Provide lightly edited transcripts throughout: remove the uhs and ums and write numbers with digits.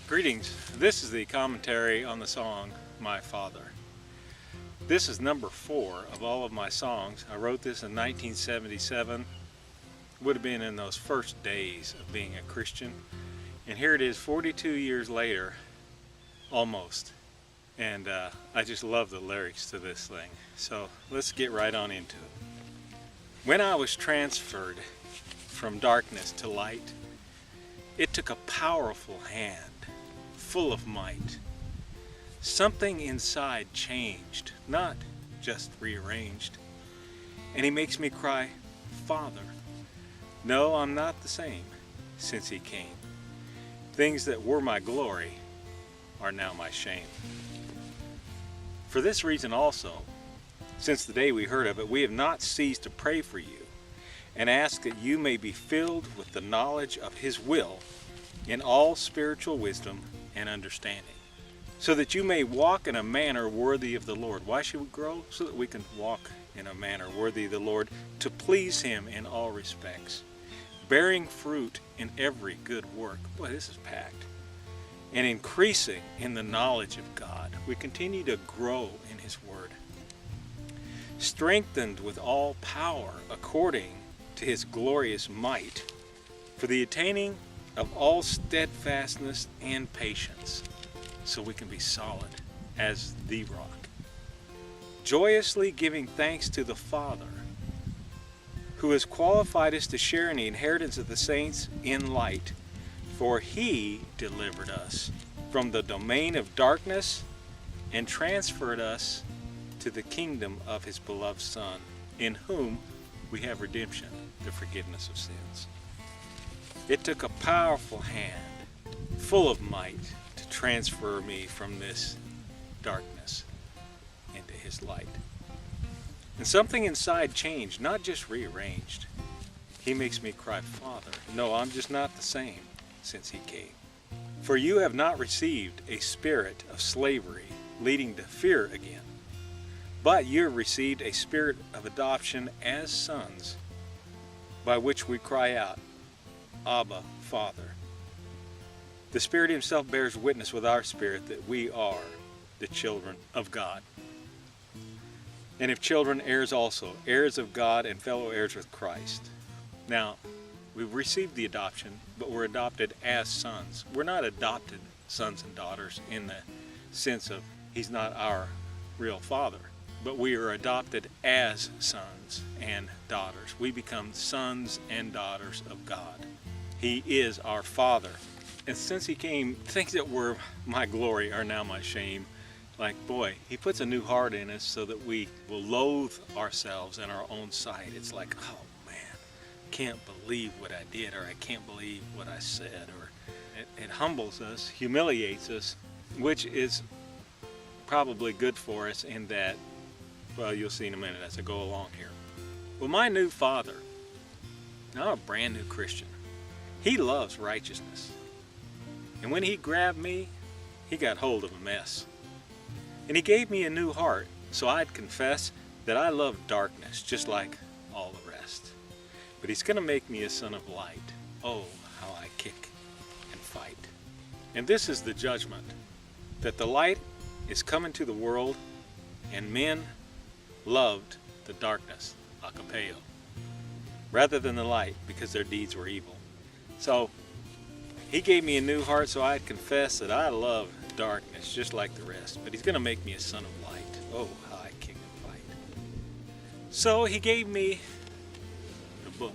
Greetings. This is the commentary on the song My Father. This is number 4 of all of my songs. I wrote this in 1977. Would have been in those first days of being a Christian. And here it is 42 years later, almost. And I just love the lyrics to this thing. So let's get right on into it. When I was transferred from darkness to light, it took a powerful hand, full of might. Something inside changed, not just rearranged. And he makes me cry, Father. No, I'm not the same since he came. Things that were my glory are now my shame. For this reason also, since the day we heard of it, we have not ceased to pray for you and ask that you may be filled with the knowledge of his will in all spiritual wisdom and understanding, so that you may walk in a manner worthy of the Lord. Why should we grow? So that we can walk in a manner worthy of the Lord, to please him in all respects, bearing fruit in every good work. Boy, this is packed. And increasing in the knowledge of God. We continue to grow in his word. Strengthened with all power according to his glorious might, for the attaining of all steadfastness and patience, so we can be solid as the rock. Joyously giving thanks to the Father, who has qualified us to share in the inheritance of the saints in light, for he delivered us from the domain of darkness and transferred us to the kingdom of his beloved Son, in whom we have redemption, the forgiveness of sins. It took a powerful hand, full of might, to transfer me from this darkness into his light. And something inside changed, not just rearranged. He makes me cry, Father. No, I'm just not the same since he came. For you have not received a spirit of slavery leading to fear again, but you have received a spirit of adoption as sons, by which we cry out, Abba, Father. The Spirit himself bears witness with our spirit that we are the children of God. And if children, heirs also, heirs of God and fellow heirs with Christ. Now, we've received the adoption, but we're adopted as sons. We're not adopted sons and daughters in the sense of he's not our real father, but we are adopted as sons and daughters. We become sons and daughters of God. He is our Father. And since he came, things that were my glory are now my shame. Like, boy, he puts a new heart in us so that we will loathe ourselves in our own sight. It's like, oh man, can't believe what I did, or I can't believe what I said, or it humbles us, humiliates us, which is probably good for us in that, well, you'll see in a minute as I go along here. Well, my new father, now I'm a brand new Christian. He loves righteousness. And when he grabbed me, he got hold of a mess. And he gave me a new heart, so I'd confess that I love darkness, just like all the rest. But he's going to make me a son of light. Oh, how I kick and fight. And this is the judgment, that the light is coming to the world, and men loved the darkness, agapeo, rather than the light, because their deeds were evil. So he gave me a new heart, so I'd confess that I love darkness just like the rest, but he's going to make me a son of light. Oh, how I kick and fight. So he gave me the book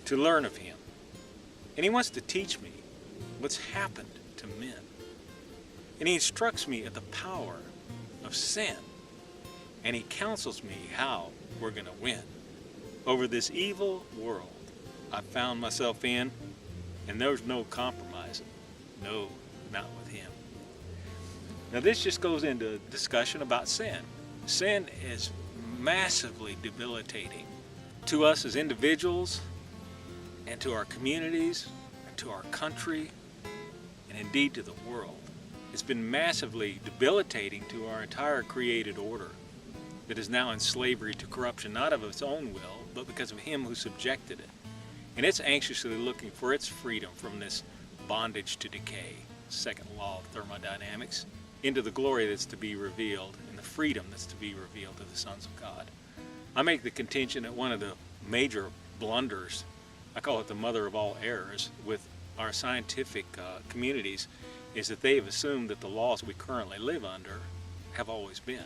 to learn of him, and he wants to teach me what's happened to men, and he instructs me of the power of sin, and he counsels me how we're going to win over this evil world I found myself in, and there's no compromising. No, not with him. Now this just goes into a discussion about sin. Sin is massively debilitating to us as individuals, and to our communities, and to our country, and indeed to the world. It's been massively debilitating to our entire created order that is now in slavery to corruption, not of its own will, but because of him who subjected it. And it's anxiously looking for its freedom from this bondage to decay, second law of thermodynamics, into the glory that's to be revealed and the freedom that's to be revealed to the sons of God. I make the contention that one of the major blunders, I call it the mother of all errors, with our scientific communities, is that they have assumed that the laws we currently live under have always been.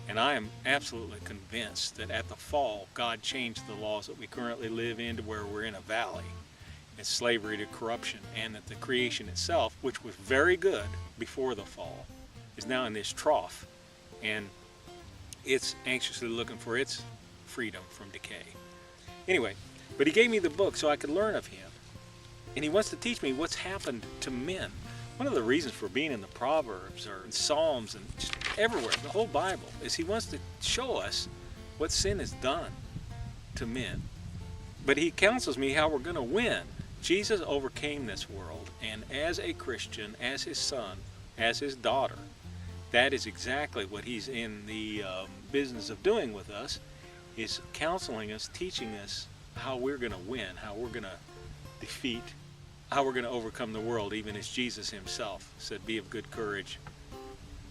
And I am absolutely convinced that at the fall, God changed the laws that we currently live in to where we're in a valley. It's slavery to corruption, and that the creation itself, which was very good before the fall, is now in this trough, and it's anxiously looking for its freedom from decay. Anyway, but he gave me the book so I could learn of him. And he wants to teach me what's happened to men. One of the reasons for being in the Proverbs or in Psalms and just everywhere, the whole Bible, is he wants to show us what sin has done to men. But he counsels me how we're going to win. Jesus overcame this world, and as a Christian, as his son, as his daughter, that is exactly what he's in the business of doing with us, is counseling us, teaching us how we're going to win, how we're going to defeat, how we're going to overcome the world, even as Jesus himself said, "Be of good courage,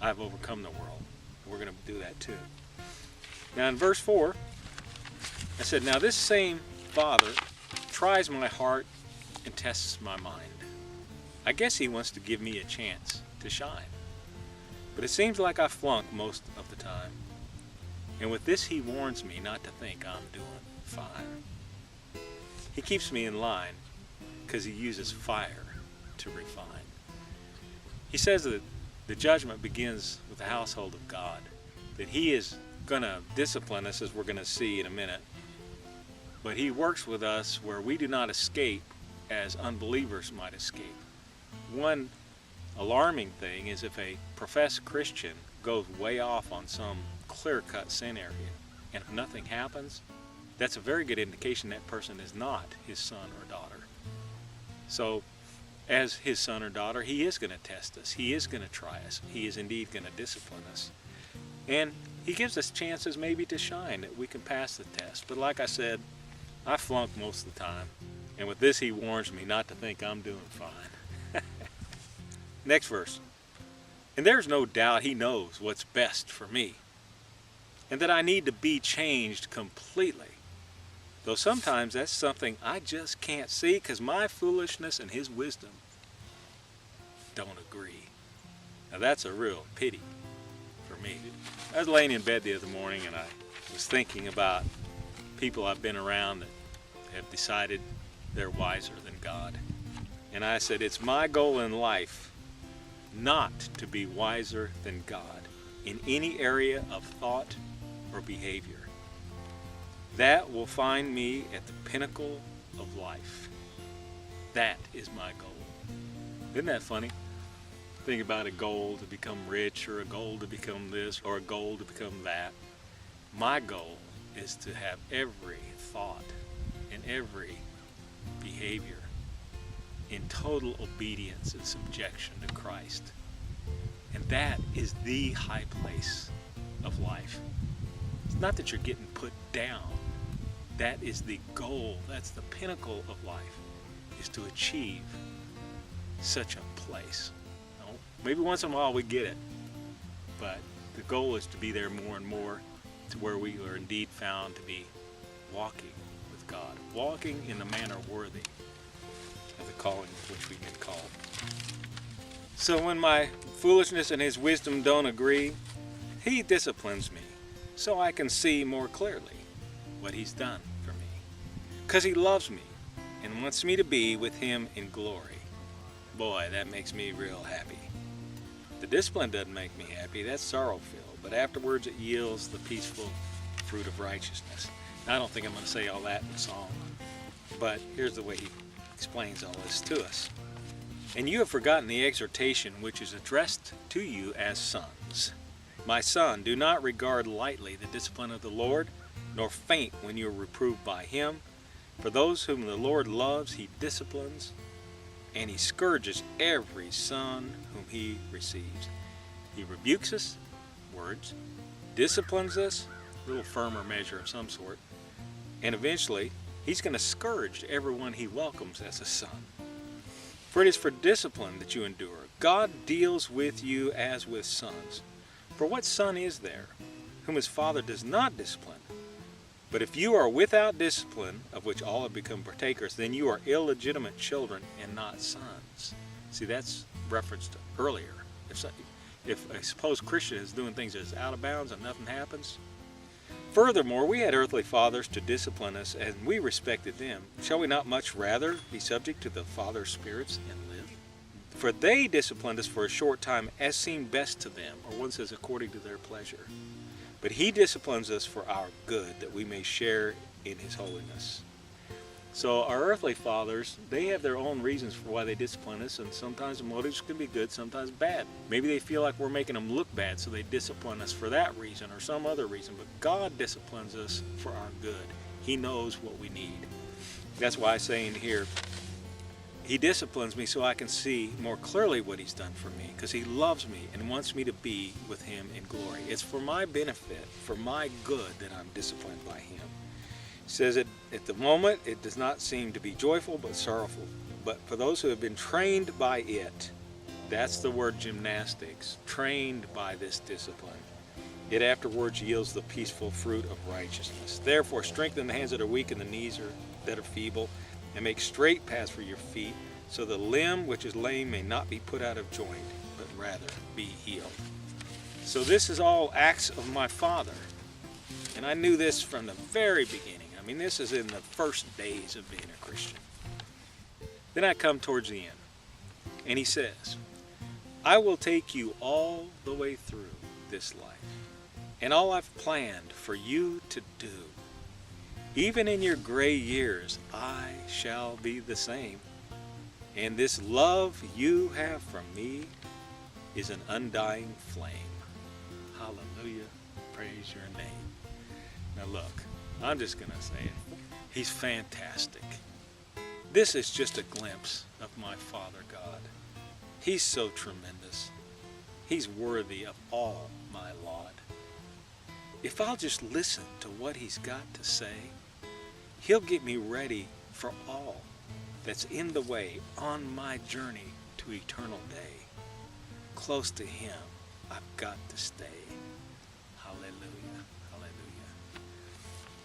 I've overcome the world." We're going to do that too. Now in verse 4, I said, "Now this same Father tries my heart and tests my mind." I guess he wants to give me a chance to shine. But it seems like I flunk most of the time. And with this he warns me not to think I'm doing fine. He keeps me in line because he uses fire to refine. He says that the judgment begins with the household of God, that he is going to discipline us, as we're going to see in a minute, but he works with us where we do not escape as unbelievers might escape. One alarming thing is if a professed Christian goes way off on some clear-cut sin area, and if nothing happens, that's a very good indication that person is not his son or daughter. So, as his son or daughter, he is going to test us. He is going to try us. He is indeed going to discipline us. And he gives us chances maybe to shine, that we can pass the test. But like I said, I flunk most of the time. And with this, he warns me not to think I'm doing fine. Next verse. "And there's no doubt he knows what's best for me, and that I need to be changed completely. Though sometimes that's something I just can't see because my foolishness and his wisdom don't agree." Now that's a real pity for me. I was laying in bed the other morning and I was thinking about people I've been around that have decided they're wiser than God. And I said, it's my goal in life not to be wiser than God in any area of thought or behavior. That will find me at the pinnacle of life. That is my goal. Isn't that funny? Think about a goal to become rich, or a goal to become this, or a goal to become that. My goal is to have every thought and every behavior in total obedience and subjection to Christ. And that is the high place of life. It's not that you're getting put down. That is the goal. That's the pinnacle of life, is to achieve such a place. Now, maybe once in a while we get it, but the goal is to be there more and more, to where we are indeed found to be walking with God, walking in the manner worthy of the calling with which we've been called. So when my foolishness and his wisdom don't agree, he disciplines me so I can see more clearly what he's done for me. Because he loves me and wants me to be with him in glory. Boy, that makes me real happy. The discipline doesn't make me happy, that's sorrow-filled, but afterwards it yields the peaceful fruit of righteousness. Now, I don't think I'm going to say all that in the song, but here's the way he explains all this to us. "And you have forgotten the exhortation which is addressed to you as sons. My son, do not regard lightly the discipline of the Lord, nor faint when you are reproved by him. For those whom the Lord loves, he disciplines, and he scourges every son whom he receives." He rebukes us, words, disciplines us, a little firmer measure of some sort, and eventually he's going to scourge everyone he welcomes as a son. For it is for discipline that you endure. God deals with you as with sons. For what son is there whom his father does not discipline? But if you are without discipline, of which all have become partakers, then you are illegitimate children and not sons. See, that's referenced earlier. If a supposed Christian is doing things that's out of bounds and nothing happens. Furthermore, we had earthly fathers to discipline us, and we respected them. Shall we not much rather be subject to the Father's spirits and live? For they disciplined us for a short time as seemed best to them, or one says according to their pleasure. But he disciplines us for our good, that we may share in his holiness. So our earthly fathers, they have their own reasons for why they discipline us, and sometimes the motives can be good, sometimes bad. Maybe they feel like we're making them look bad, so they discipline us for that reason or some other reason. But God disciplines us for our good. He knows what we need. That's why I say in here, he disciplines me so I can see more clearly what he's done for me, because he loves me and wants me to be with him in glory. It's for my benefit, for my good, that I'm disciplined by him. He says that at the moment it does not seem to be joyful but sorrowful. But for those who have been trained by it, that's the word gymnastics, trained by this discipline, it afterwards yields the peaceful fruit of righteousness. Therefore strengthen the hands that are weak and the knees that are feeble, and make straight paths for your feet, so the limb which is lame may not be put out of joint, but rather be healed. So this is all acts of my Father. And I knew this from the very beginning. I mean, this is in the first days of being a Christian. Then I come towards the end, and he says, I will take you all the way through this life, and all I've planned for you to do. Even in your gray years, I shall be the same. And this love you have from me is an undying flame. Hallelujah. Praise your name. Now look, I'm just going to say it. He's fantastic. This is just a glimpse of my Father God. He's so tremendous. He's worthy of all my laud. If I'll just listen to what he's got to say, he'll get me ready for all that's in the way on my journey to eternal day. Close to him, I've got to stay. Hallelujah, hallelujah.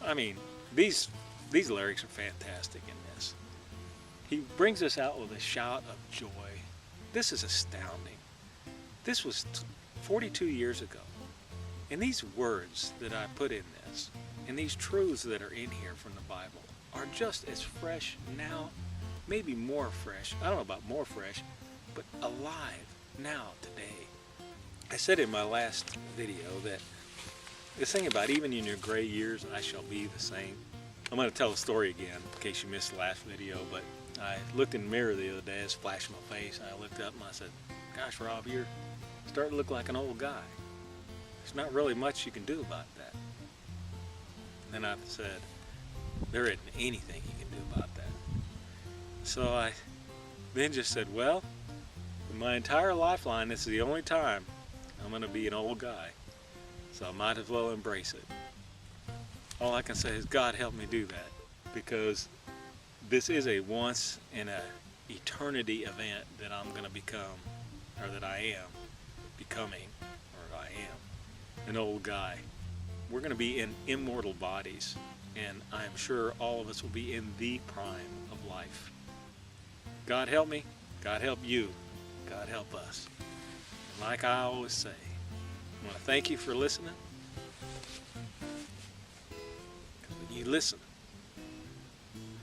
I mean, these lyrics are fantastic in this. He brings us out with a shout of joy. This is astounding. This was 42 years ago. And these words that I put in this, and these truths that are in here from the Bible, are just as fresh now, maybe more fresh. I don't know about more fresh, but alive now, today. I said in my last video that this thing about even in your gray years, I shall be the same. I'm going to tell a story again in case you missed the last video, but I looked in the mirror the other day, it was flashing my face, and I looked up and I said, gosh, Rob, you're starting to look like an old guy. There's not really much you can do about that. And then I said, there isn't anything you can do about that. So I then just said, well, in my entire lifeline, this is the only time I'm going to be an old guy. So I might as well embrace it. All I can say is God help me do that, because this is a once in a eternity event that I'm going to become, or that I am becoming, or I am an old guy. We're going to be in immortal bodies, and I'm sure all of us will be in the prime of life. God help me, God help you, God help us. And like I always say, I want to thank you for listening. When you listen,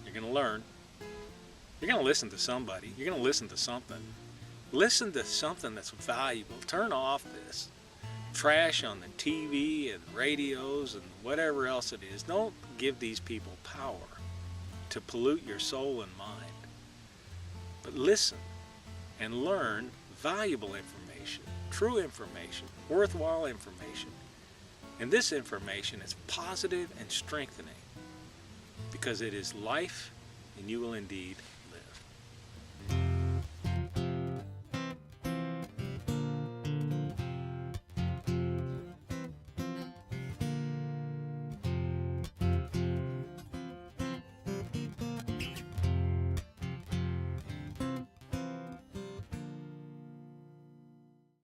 you're going to learn. You're going to listen to somebody. You're going to listen to something. Listen to something that's valuable. Turn off this trash on the TV and radios and whatever else it is. Don't give these people power to pollute your soul and mind. But listen and learn valuable information, true information, worthwhile information. And this information is positive and strengthening, because it is life, and you will indeed